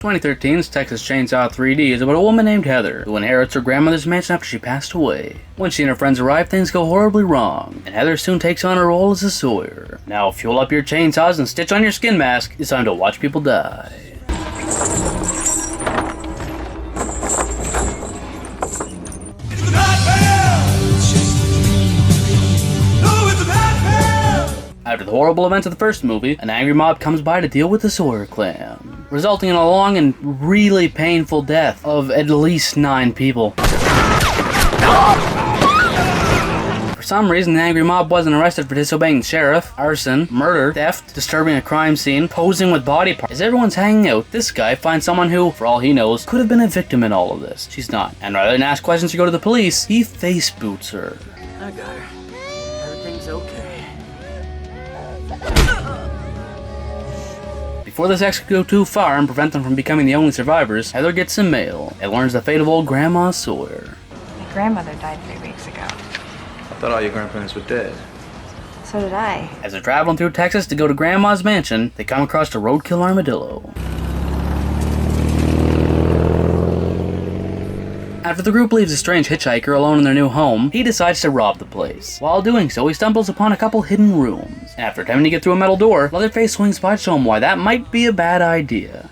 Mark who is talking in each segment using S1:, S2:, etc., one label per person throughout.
S1: 2013's Texas Chainsaw 3D is about a woman named Heather who inherits her grandmother's mansion after she passed away. When she and her friends arrive, things go horribly wrong, and Heather soon takes on her role as a Sawyer. Now fuel up your chainsaws and stitch on your skin mask. It's time to watch people die. After the horrible events of the first movie, an angry mob comes by to deal with the Sawyer clan, resulting in a long and really painful death of at least 9 people. For some reason, the angry mob wasn't arrested for disobeying the sheriff, arson, murder, theft, disturbing a crime scene, posing with body parts. As everyone's hanging out, this guy finds someone who, for all he knows, could have been a victim in all of this. She's not. And rather than ask questions or go to the police, he face boots her.
S2: I got her. Everything's okay.
S1: Before this could go too far and prevent them from becoming the only survivors, Heather gets some mail and learns the fate of old Grandma Sawyer.
S3: My grandmother died 3 weeks ago.
S4: I thought all your grandparents were dead.
S3: So did I.
S1: As they're traveling through Texas to go to Grandma's mansion, they come across a roadkill armadillo. After the group leaves a strange hitchhiker alone in their new home, he decides to rob the place. While doing so, he stumbles upon a couple hidden rooms. After attempting to get through a metal door, Leatherface swings by to show him why that might be a bad idea.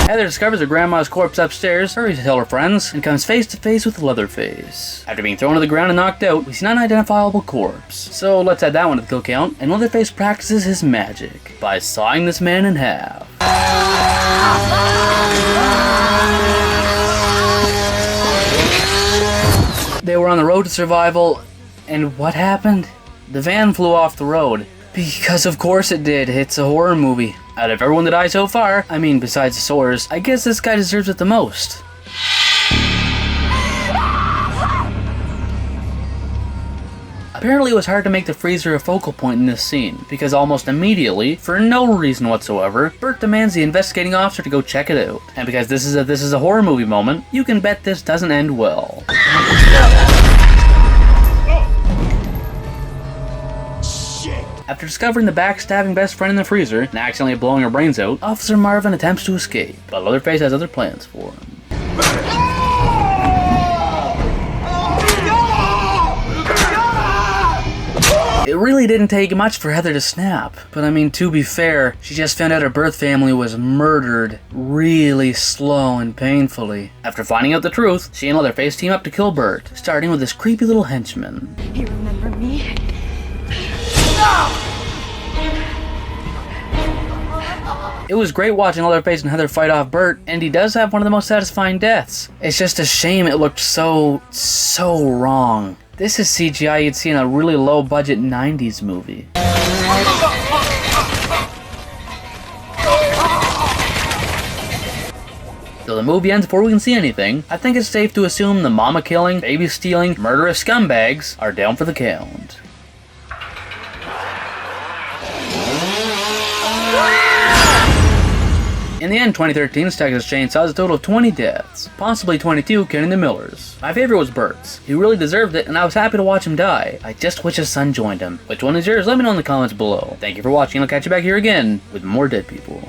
S1: Heather discovers her grandma's corpse upstairs, hurries to tell her friends, and comes face to face with Leatherface. After being thrown to the ground and knocked out, we see an unidentifiable corpse. So let's add that one to the kill count, and Leatherface practices his magic by sawing this man in half. They were on the road to survival, and what happened? The van flew off the road. Because of course it did, it's a horror movie. Out of everyone that died so far, I mean besides the Sawyers, I guess this guy deserves it the most. Apparently it was hard to make the freezer a focal point in this scene, because almost immediately, for no reason whatsoever, Bert demands the investigating officer to go check it out. And because this is a horror movie moment, you can bet this doesn't end well. After discovering the backstabbing best friend in the freezer and accidentally blowing her brains out, Officer Marvin attempts to escape, but Leatherface has other plans for him. It really didn't take much for Heather to snap, but I mean, to be fair, she just found out her birth family was murdered really slow and painfully. After finding out the truth, she and Leatherface team up to kill Bert, starting with this creepy little henchman.
S3: You remember me?
S1: It was great watching Leatherface and Heather fight off Bert, and he does have one of the most satisfying deaths. It's just a shame it looked so wrong. This is CGI you'd see in a really low-budget 90s movie. So the movie ends before we can see anything. I think it's safe to assume the mama-killing, baby-stealing, murderous scumbags are down for the count. In the end, 2013's Texas Chainsaw has a total of 20 deaths, possibly 22 counting the Millers. My favorite was Bert's. He really deserved it, and I was happy to watch him die. I just wish his son joined him. Which one is yours? Let me know in the comments below. Thank you for watching, and I'll catch you back here again with more dead people.